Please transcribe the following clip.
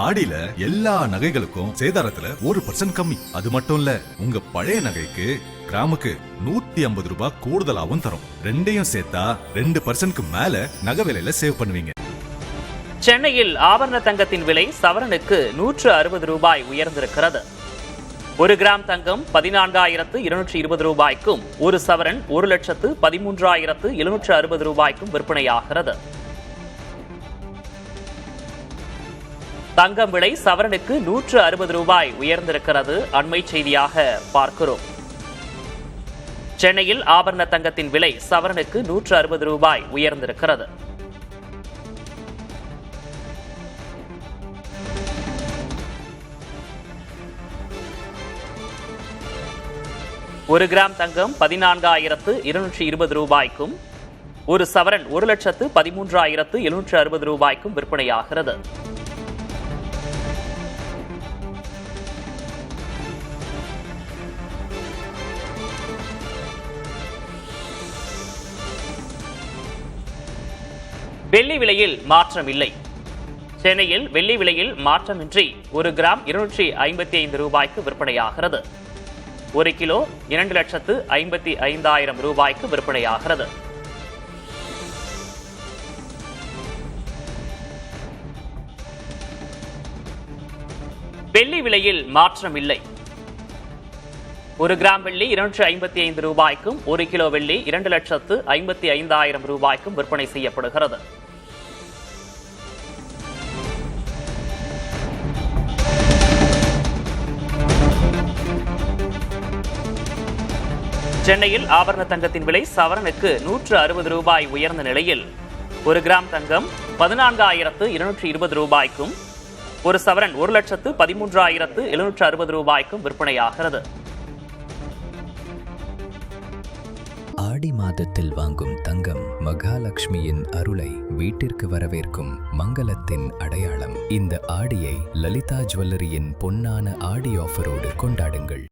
ஆடியில எல்லா நகைகளுக்கும் சேதாரத்துல 1% கம்மி. அது மட்டும் இல்ல, உங்க பழைய நகைக்கு கிராமுக்கு 150 ரூபாய் கூடுதலாவும் தரும். ரெண்டையும் சேர்த்தா 2% மேல நகை விலையில சேவ் பண்ணுவீங்க. சென்னையில் ஆபரண தங்கத்தின் விலை சவரனுக்கு 160 ரூபாய் உயர்ந்திருக்கிறது. 1 கிராம் தங்கம் 14,220 ரூபாய்க்கும், ஒரு சவரன் 1,13,760 ரூபாய்க்கும் விற்பனையாகிறது. தங்கம் விலை சவரனுக்கு 160 ரூபாய் உயர்ந்திருக்கிறது. அண்மை செய்தியாக பார்க்கிறோம். சென்னையில் ஆபரண தங்கத்தின் விலை சவரனுக்கு 160 ரூபாய் உயர்ந்திருக்கிறது. ஒரு கிராம் தங்கம் 14,220 ரூபாய்க்கும், ஒரு சவரன் 1,13,760 ரூபாய்க்கும் விற்பனையாகிறது. வெள்ளி விலையில் மாற்றம் இல்லை. சென்னையில் வெள்ளி விலையில் மாற்றமின்றி 1 கிராம் 255 ரூபாய்க்கு விற்பனையாகிறது. 1 கிலோ 2,55,000 ரூபாய்க்கு விற்பனையாகிறது. வெள்ளி விலையில் மாற்றம் இல்லை. 1 கிராம் வெள்ளி 255 ரூபாய்க்கும், 1 கிலோ வெள்ளி 2,55,000 ரூபாய்க்கும் விற்பனை செய்யப்படுகிறது. சென்னையில் ஆபரண தங்கத்தின் விலை சவரனுக்கு 160 ரூபாய் உயர்ந்த நிலையில் 1 கிராம் தங்கம் 14,220 ரூபாய்க்கும், ஒரு சவரன் 1,13,760 ரூபாய்க்கும் விற்பனையாகிறது. ஆடி மாதத்தில் வாங்கும் தங்கம் மகாலட்சுமியின் அருளை வீட்டிற்கு வரவேற்கும் மங்களத்தின் அடையாளம். இந்த ஆடியை லலிதா ஜுவல்லரியின் பொன்னான ஆடி ஆஃபரோடு கொண்டாடுங்கள்.